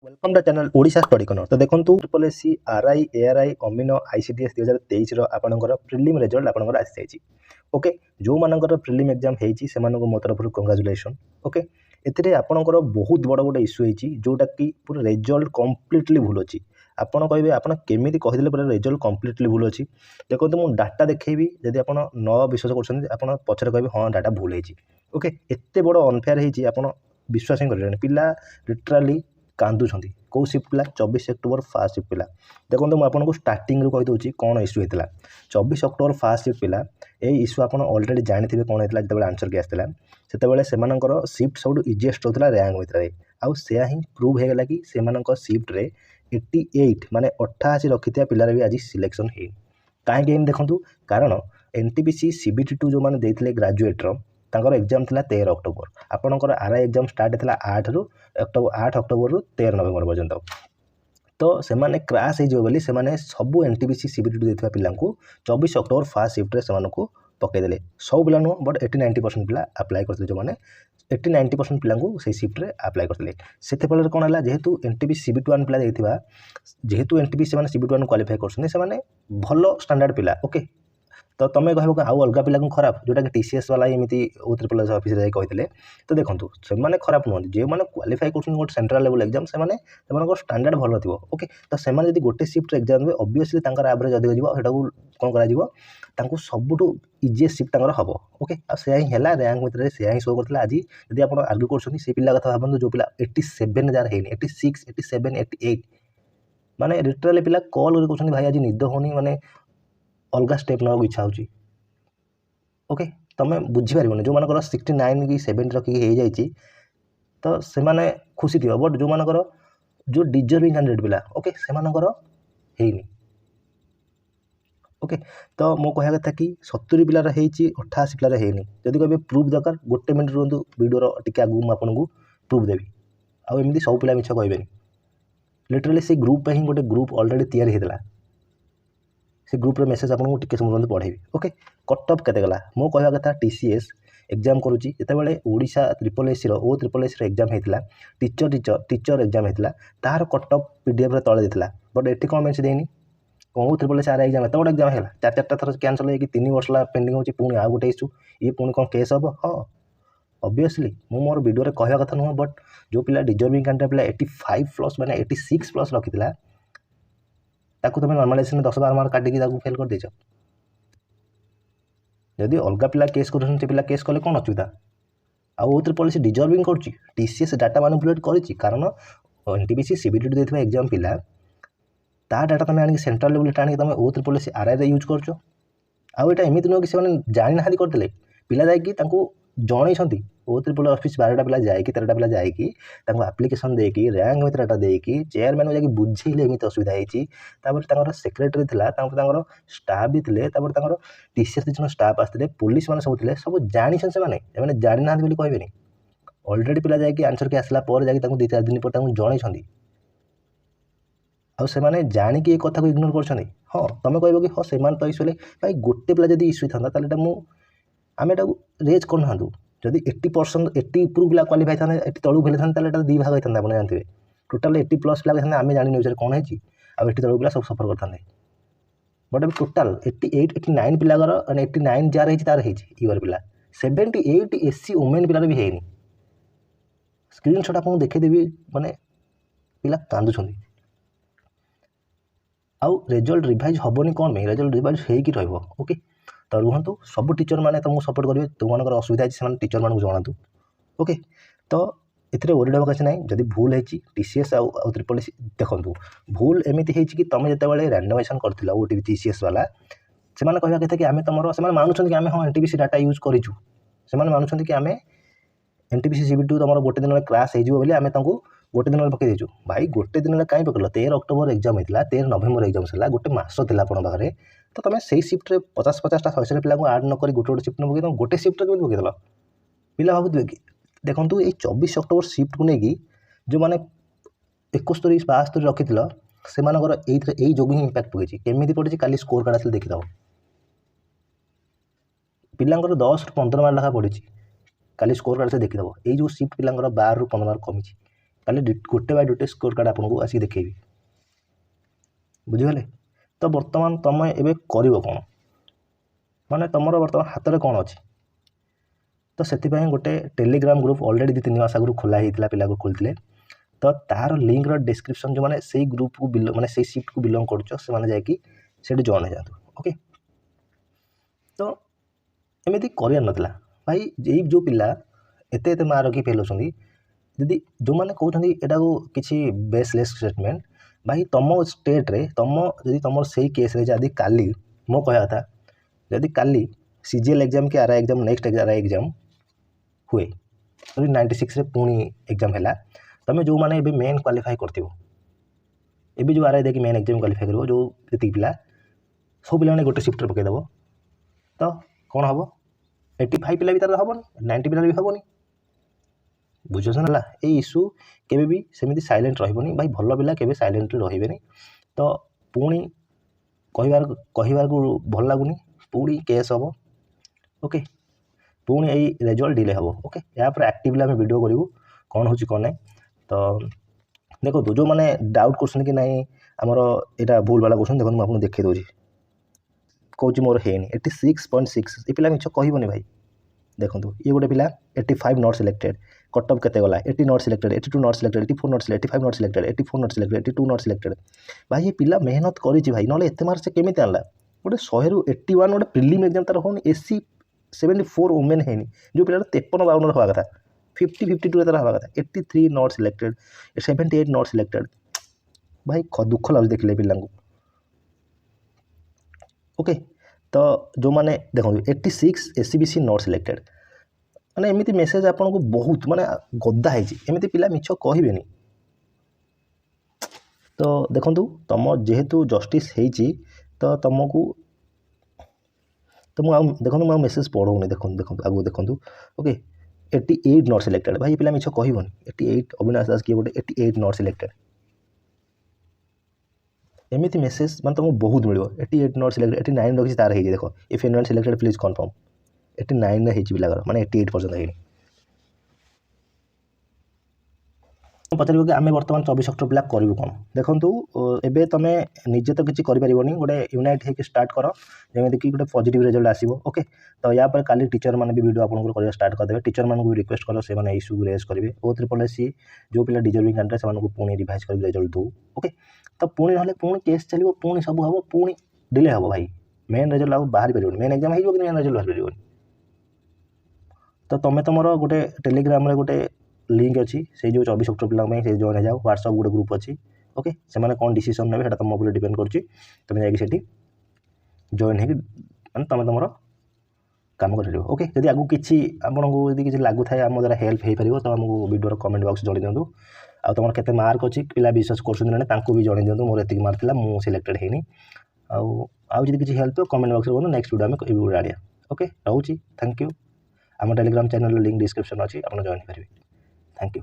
Welcome to channel Odisha study corner. तो देखो triple SC RI ARI अमीनो आईसीडीएस 2023 आपंकर प्रिलिम रिजल्ट आपंकर आसी जाइए। ओके, जो मानकर प्रिलिम एग्जाम होती से मो तरफ कंग्राचुलेसन। ओके, एथिरे आपंकर बहुत बड़ गोटे इश्यू होती जोटा कि पूरा रिजल्ट कम्प्लीटली भूल अच्छी। आपड़ कहे आप केमी कहीदे पूरा रिजल्ट कम्प्लीटली भूल अच्छी। देखो मुझे डाटा देखी जदि आप न विश्वास कर पचर कहे हाँ डाटा भूल होती। ओके, एत बड़ अनफेयर होती आप विश्वास ही कर पिला लिटराली कांदुंट कौ सिफ्ट पिला 24 अक्टोबर फास्ट सिफ्ट पिला। देखो मुझे आपको स्टार्टिंग रू कहीदे कौन इश्यू होता 24 अक्टोबर फास्ट सिफ्ट पिला। ये इश्यू आप अलरेडी जानते कौन होता जो आंसर की आसला से सिफ्ट सब इजीएस्ट होता रैंक भितर आउ से ही प्रूव होगा कि सिफ्ट्रे 88 माने 88 रखी पिलार भी आज सिलेक्शन है कहीं देखूँ कारण एनटीपीसी सीबीटी2 जो मैंने देते ग्राजुएटर तांकर एग्जाम थिला 13 अक्टोबर आपणकर आरआई एग्जाम स्टार्ट थिला 8 अक्टोबर रु 13 नवेम्बर पर्यंत। तो सेमाने क्राश हो बोली सेमाने सबू एनटीपीसी सीबीटी देथिबा पिलांकु 24 अक्टोबर फास्ट शिफ्ट से पकईदे सब पिला नुह बट 80-90% पिला अप्लाई करते जो मैंने 80-90% पिलांकु से शिफ्ट रे अप्लाई करते से कौन है जेहेतु एनटीपीसी सीबीटी 1 पिला देथिबा जेहेतु एनटीपीसी से सीबीटी 1 क्वालिफाई कर भल स्टैंडर्ड पिला। ओके, तो तुम्हें कह आउ अलग पिला खराब जोटा कि टीसीएस वाला एमती ओ ट्रिपल एस ऑफिस कहते। तो देखो से खराब नुहत जो मैंने क्वालिफाई कर गोटे सेंट्रल लेवल एग्जाम से स्टैंडर्ड भल थी। ओके, तो से गोटे शिफ्ट एग्जाम हुए ऑब्वियसली एवरेज अधिक जीव कौन कर सबुठ इजीएस्ट शिफ्ट हम। ओके, से ही है रैंक भितर से ही शो करता आज जब आप आर्ग्यू कर पिला कथा भावु जो पिला 87 जार है 86 87 88 माने लिटराली पिला कॉल कर भाई आज निद होनी माने अलग स्टेप ना इच्छा हो। ओके, तुम बुझीपार जो मानकर 69 कि 70 रखिक हो जाए तो से खुशी थी बट जो मानकर जो डिजर्विंग कैंडिडेट पिला ओके से है। ओके, तो मो कह कथा कि 70 पिलार है 88 पिलार है जदि कहे प्रूफ दरकार गोटे मिनट रुहतु वीडियोर टी आगे मुझे आपको प्रूफ देवी आमती सब पिला मिछ कहबेनि लिटराली से ग्रुप ही गोटे ग्रुप अलरेडी तैयारी होता से ग्रुप मेसेज आपको टिके समय पढ़ेबी। ओके, कटअफ केते गला मो कहवा कथा टीसीएस एग्जाम करुच्ची जितेबाला ओडिशा ट्रिपल एससी ओ ट्रिपल एससी एग्जाम होता टीचर एग्जाम होता तार कटअफ पीडीएफ तले देता बट ये कौन मेसेज देनी कौन ट्रिपल एससी आर एग्जाम एत बड़ा एग्जाम है 4 थर कैंसल हो 3 वर्ष पेंडिंग होची पुणी आ गोटे इश्यू ये पुणी कौन केस हम। हाँ ऑब्वियसली मु मोर वीडियो कहवा कथा नुह बट जो पिला डिजर्विंग कैंडिडेट पिला 85+ माने 86+ रखी ताकू तुम नॉर्मलाइजेशन 10-12 मार्क काटिकी फेल कर देच जदि अलग पिला केस कर पिला केस कले कौन असुविधा आउ ट्रिपल एससी डिजर्विंग कर टीसीएस डाटा मैनिपुलेट कर कारण एनटीपीसी सीबीटी देथिबा एग्जाम पिला ता डाटा तुम आनी सेंट्रल लेवल टाणी तुम ओ ट्रिपल एससी आरआई यूज कर आउ एटा एमती नुह कि जानी ना करते पिला जाकि जन ओ ट्रिपल ऑफिस 12टा पिला जाकि 13टा पिला जाकि आप्लिकेसन देकी रैंक भितर देकी चेयरमैन जाकि बुझेले एमती असुविधा होती सेक्रेटरी था स्टाफ भी थे टीसीएस जन स्टाफ आसते पुलिस मैंने सब थे सब जानी से जानी ना कहबेनि अलरेडी पिला जाकि आंसर की आसला जाकि 2-4 दिन पर जन आने जाणिकी कथा को इग्नोर कर। हाँ तुम कह कि हाँ से तो इश्यू भाई गोटे पिला जब इश्यू था आम एटा रेज करना जदि 80% 80 उपरू पिला क्वालिफाई था 80 तलू भेले था 2 भाग होता आप जानते टोटाल 80+ पिला आम जानी विषय कौन है 80 तलू पिला सब सफर करते बट अभी टोटाल 88-89 पिलागर 89 जार तार यूर पिला 78 एससी वुमेन पिलार भी है स्क्रीनशॉट आपको देखेदेवी माने पिला कांदुंट आउ रिजल्ट रिवाइज हेनी कौन में रिजल्ट रिवाइज हो। ओके, तो रुहतु सब टीचर मैंने तुमको सपोर्ट करेंगे जो मानकर असुविधा है टीचर मानक जनातु। ओके, तो ये वरीड होगा किसी ना जब भूल है टीसीएस आउ ट्रिपल एससी देखो भूल एमती है कि तुम जिते रैंडमाइजेशन कर ओ टीसीएस वाला से कहवा कथा कि आम तुम से मानुंट कि आम हाँ एनटीपीसी डाटा यूज करूँ से मानुंट कि आम एनटीपीसी सीबीटी तुम गोटे दिन में क्राश हो आम गोटे दिन में पकई देचु भाई गोटे दिन में कहीं पकड़ 13 अक्टोबर एग्जाम होता 13 नवेम्बर एग्जाम है गोटे मस था आप पाखे तो तुम से शिफ्ट 50-50टा 100 पिला आड नक गोटे गोटे शिफ्ट पकई गोटे शिफ्ट के पकईदेल पिला भावुए कि देखो ये 24 अक्टोबर शिफ्ट को लेकिन जो मैंने 71-72 रखी से जोग ही इंपैक्ट पकई केमी पड़ी काली स्कोर कार्ड आसे देखीद पिलांकर 10-15 मार्क लेखा पड़ी काली स्कोर कार्ड से देखीद ये जो शिफ्ट पिलांकर 12-15 मार्क कमी କାଲି गोटे बाय गोटे स्कोर कार्ड आपको आसिक देखी बुझीगले। तो बर्तमान तुम एबे करिवो कौन माने तुमर बर्तमान हाथ में कौन अच्छी तो से गोटे टेलीग्राम ग्रुप ऑलरेडी 2-3 मास आगु खोला होता पिला खोलते तो तार लिंक डिस्क्रिप्शन जो मैंने से ग्रुप को माने से शिफ्ट को बिलोंग कर जॉइन हो जातु। ओके तो एमती कर नाला भाई ये जो पिला एते एते मार्क रखी फेल होती दीदी जो मैंने कहते यहाँ किसी बेसलेस स्टेटमेंट भाई तुम स्टेट रे तुम जदि तुम से केस रे जदि काली मो कह था जदि काली सीजीएल एग्जाम के RI exam next RI exam हुए 96 रे पुणी एग्जाम है तुम जो मैंने मेन क्वालिफाई कर जो आरआई देखिए मेन एग्जाम क्वालिफाई कर जो जी पिला सब पिला गोटे शिफ्ट पकईदेव तो कौन हम 85 पिला भी तार हेनी 90 पिला भी हेनी बुझे ना ये इश्यू केबे भी सेमती साइलेंट रही भाई भल पिला केबे साइलेंट रही तो पुणी कहबार को भल लगुनि पुणी केस हम ओके पुणी यही रेजल्ट डिले हम ओके या एक्टिवली आम वीडियो करूँ कौन हो कौन ना तो देखो जो मैंने डाउट कर कि नहीं आमर यहाँ भूल भाला क्वेश्चन देखो मुझे देखी दूसरी कौच मोर है 86.6 ये पिला मिछ कहबनी भाई देखो ये गोटे पिला 85 नॉट सिलेक्टेड कट ऑफ केते गला 80 not selected 82 not selected 84 not selected 85 not selected 84 not selected 82 not selected भाई ये पिला मेहनत करी भाई ना एत मार्क से केमी आनला गोटे 100 रु 81 गोटे प्रिलिम एग्जाम तार होनी एससी 74 वुमेन है जो पिला 53-52 हवा कथा 50-52 तार हवा कथा 83 नॉट सिलेक्टेड 78 नॉट सिलेक्टेड भाई दुख लगे देखिले पिला ओके तो जो मैंने देखो 86 एससीबीसी नॉट सिलेक्टेड माने एमती मेसेज आपन को बहुत माने गद्दा है एमती पिला मिछ कहबेनी तो देखो तुम जेहेतु जस्टिस होती तो तुमको तो मुझे देखो मुझे मेसेज पढ़ौनी देखो देखो आगु देखो ओके 88 नॉट सिलेक्टेड भाई पिला मिछ कहबनी 88 अविनाश दास किए गोटे 88 नॉट सिलेक्टेड एमती मेसेज मैं तुमको बहुत मिलो 88 नॉट सिलेक्टेड 89 रखी तार है देखो if any one selected please confirm 89 रे पिला माने 88 पर्यंत है पचार कि आम बर्तमान 24 अक्टोबर पिला करूँ कौन देखो एबे तुम निजे तो किसी कर गोटे यूनाइट होकर स्टार्ट कर जमी कि गोटे पॉजिटिव रिजल्ट आसो ओके तो या पर काली टीचर मैंने भी वीडियो आपको कर स्टार्ट करदे टीचर मानक भी रिक्वेस्ट कर से इश्यू रेज करेंगे O3 जो पिला डिजर्विंग कैंडिडेट से पुणी रिवाइज कर रिजल्ट दो ओके तो पुणी ना पुणी केस चलो पुणी सब हम पुणी डिले हम भाई मेन रिजल्ट आगे बाहर पार मेन एग्जाम हो मेन रिजल्ट बाहर पार तो तुम तुम गोटे टेलीग्राम रे गोटे लिंक अच्छी से जो 24 अक्टोबर पिला से जॉइन हो जाओ व्हाट्सअप गोटे ग्रुप अच्छी ओके से मैंने कौन डिसीजन ने तुम ऊपर डिपेंड कर तुम जाकि जॉइन हो तुम तुम काम कर ओके जदि आगू किसी आपको किसी लगू थाए आम द्वारा हेल्प हो पार तो आमको वीडियो कमेंट बॉक्स जन दिखाँ आ तुम केते मार्क अच्छी पिला विश्वास कर भी जन दिखाँ मोर एति मार्क था मुझे सिलेक्टेड है आदि किसी हेल्प कमेंट बॉक्स में नेक्स्ट वीडियो में वीडियो आनिया ओके रोची थैंक यू आम टेलीग्राम चैनल लिंक डिस्क्रिप्शन अच्छी आप जॉइन करेंगे थैंक यू।